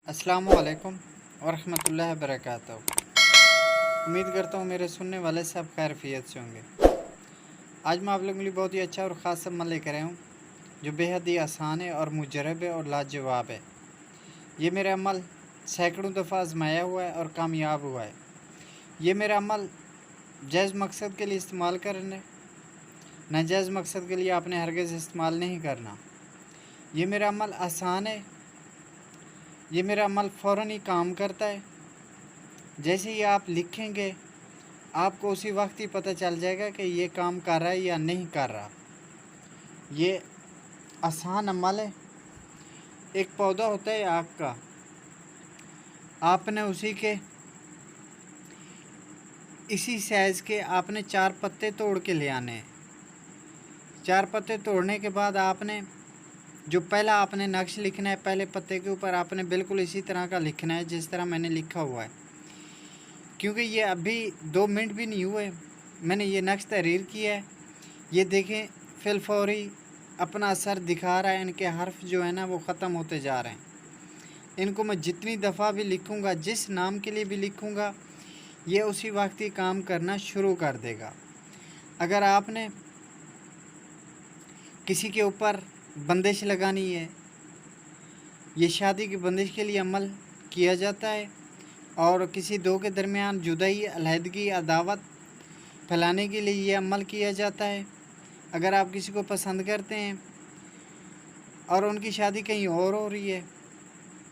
अस्सलाम वालेकुम वरहमतुल्लाहि वबरकातुहू। उम्मीद करता हूँ मेरे सुनने वाले सब खैरियत से होंगे। आज मैं आप लोगों के लिए बहुत ही अच्छा और ख़ास अमल लेकर आया हूँ जो बेहद ही आसान है और मुजरब है और लाजवाब है। ये मेरा अमल सैकड़ों दफ़ा आजमाया हुआ है और कामयाब हुआ है। ये मेरा अमल जायज़ मकसद के लिए इस्तेमाल करना, नाजायज़ मकसद के लिए आपने हरगिज़ इस्तेमाल नहीं करना। ये मेरा अमल आसान है। ये मेरा अमल फ़ौरन ही काम करता है। जैसे ही आप लिखेंगे आपको उसी वक्त ही पता चल जाएगा कि ये काम कर रहा है या नहीं कर रहा। ये आसान अमल है। एक पौधा होता है आग का, आपने उसी के इसी साइज़ के आपने 4 पत्ते तोड़ के ले आने हैं। 4 पत्ते तोड़ने के बाद आपने जो पहला आपने नक्श लिखना है, पहले पत्ते के ऊपर आपने बिल्कुल इसी तरह का लिखना है जिस तरह मैंने लिखा हुआ है। क्योंकि ये अभी 2 मिनट भी नहीं हुए मैंने ये नक्श तहरीर किया है। ये देखें फिलफौरी अपना असर दिखा रहा है। इनके हर्फ जो है ना वो ख़त्म होते जा रहे हैं। इनको मैं जितनी दफ़ा भी लिखूँगा, जिस नाम के लिए भी लिखूँगा, ये उसी वक्त ही काम करना शुरू कर देगा। अगर आपने किसी के ऊपर बंदिश लगानी है, ये शादी की बंदिश के लिए अमल किया जाता है और किसी दो के दरमियान जुदाई, अलहदगी, अदावत फैलाने के लिए ये अमल किया जाता है। अगर आप किसी को पसंद करते हैं और उनकी शादी कहीं और हो रही है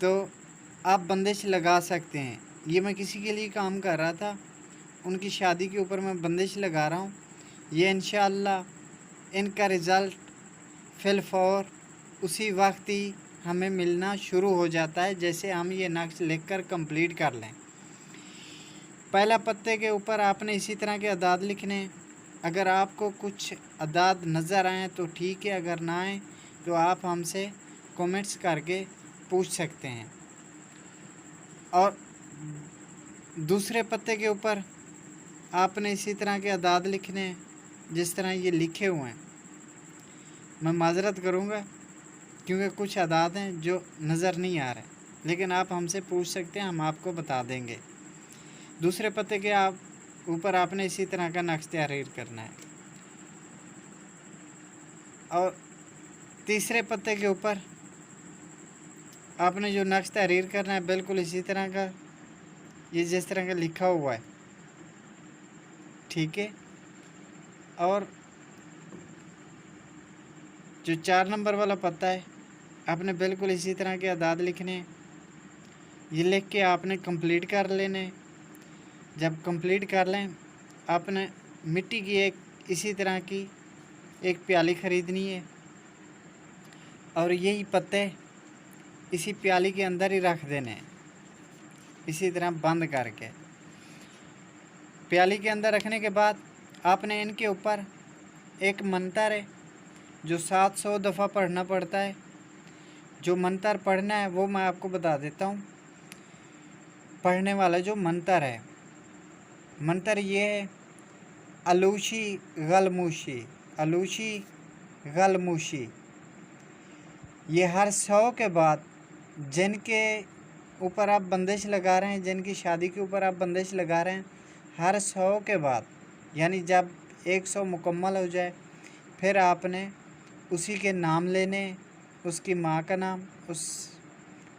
तो आप बंदिश लगा सकते हैं। ये मैं किसी के लिए काम कर रहा था, उनकी शादी के ऊपर मैं बंदिश लगा रहा हूँ। ये इंशाअल्लाह इनका रिज़ल्ट फिलफौर उसी वक्त ही हमें मिलना शुरू हो जाता है जैसे हम ये नक्श लिखकर कंप्लीट कर लें। पहला पत्ते के ऊपर आपने इसी तरह के अदाद लिखने हैं। अगर आपको कुछ अदाद नज़र आएँ तो ठीक है, अगर ना आए तो आप हमसे कमेंट्स करके पूछ सकते हैं। और दूसरे पत्ते के ऊपर आपने इसी तरह के अदाद लिखने हैं जिस तरह ये लिखे हुए हैं। मैं माज़रत करूँगा क्योंकि कुछ अदाद हैं जो नज़र नहीं आ रहे, लेकिन आप हमसे पूछ सकते हैं, हम आपको बता देंगे। दूसरे पत्ते के ऊपर आपने इसी तरह का नक्श तहरीर करना है और तीसरे पत्ते के ऊपर आपने जो नक्श तहरीर करना है बिल्कुल इसी तरह का, ये जिस तरह का लिखा हुआ है, ठीक है। और जो 4 नंबर वाला पत्ता है आपने बिल्कुल इसी तरह के अदाद लिखने हैं। ये लिख के आपने कंप्लीट कर लेने। जब कंप्लीट कर लें आपने मिट्टी की एक इसी तरह की एक प्याली ख़रीदनी है और यही पत्ते इसी प्याली के अंदर ही रख देने हैं, इसी तरह बंद करके। प्याली के अंदर रखने के बाद आपने इनके ऊपर एक मंतर है जो 700 दफ़ा पढ़ना पड़ता है। जो मंतर पढ़ना है वो मैं आपको बता देता हूँ। पढ़ने वाला जो मंतर है, मंतर ये है अलूशी गलमूशी, अलूशी गलमूशी। ये हर 100 के बाद जिनके ऊपर आप बंदिश लगा रहे हैं, जिनकी शादी के ऊपर आप बंदिश लगा रहे हैं, हर 100 के बाद यानी जब 100 मुकम्मल हो जाए फिर आपने उसी के नाम लेने, उसकी माँ का नाम, उस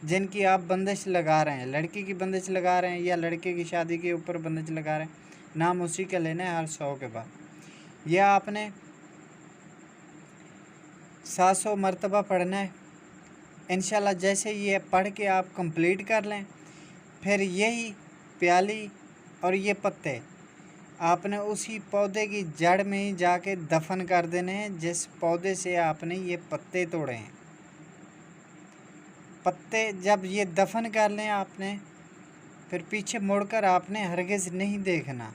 जिनकी आप बंदिश लगा रहे हैं, लड़की की बंदिश लगा रहे हैं या लड़के की शादी के ऊपर बंदिश लगा रहे हैं, नाम उसी का लेना है हर 100 के बाद। यह आपने 700 मरतबा पढ़ना है इंशाल्लाह। जैसे ये पढ़ के आप कंप्लीट कर लें फिर यही प्याली और ये पत्ते आपने उसी पौधे की जड़ में ही जाके दफन कर देने हैं जिस पौधे से आपने ये पत्ते तोड़े हैं। पत्ते जब ये दफन कर लें आपने, फिर पीछे मुड़कर आपने हरगिज़ नहीं देखना,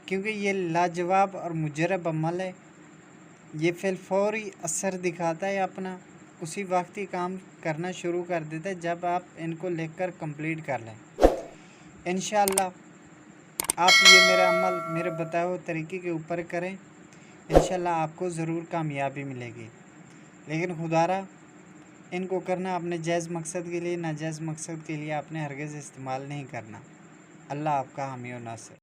क्योंकि ये लाजवाब और मुजरब अमल है। ये फिलफौरी असर दिखाता है अपना, उसी वक्त ही काम करना शुरू कर देता है जब आप इनको लिखकर कंप्लीट कर लें। इंशाअल्लाह आप ये मेरा अमल मेरे बताए हुए तरीके के ऊपर करें, इंशाअल्लाह आपको ज़रूर कामयाबी मिलेगी। लेकिन खुदारा ان کو کرنا اپنے جائز مقصد کے لیے، ناجائز مقصد کے لیے آپ نے ہرگز استعمال نہیں کرنا۔ اللہ آپ کا حامی و ناصر۔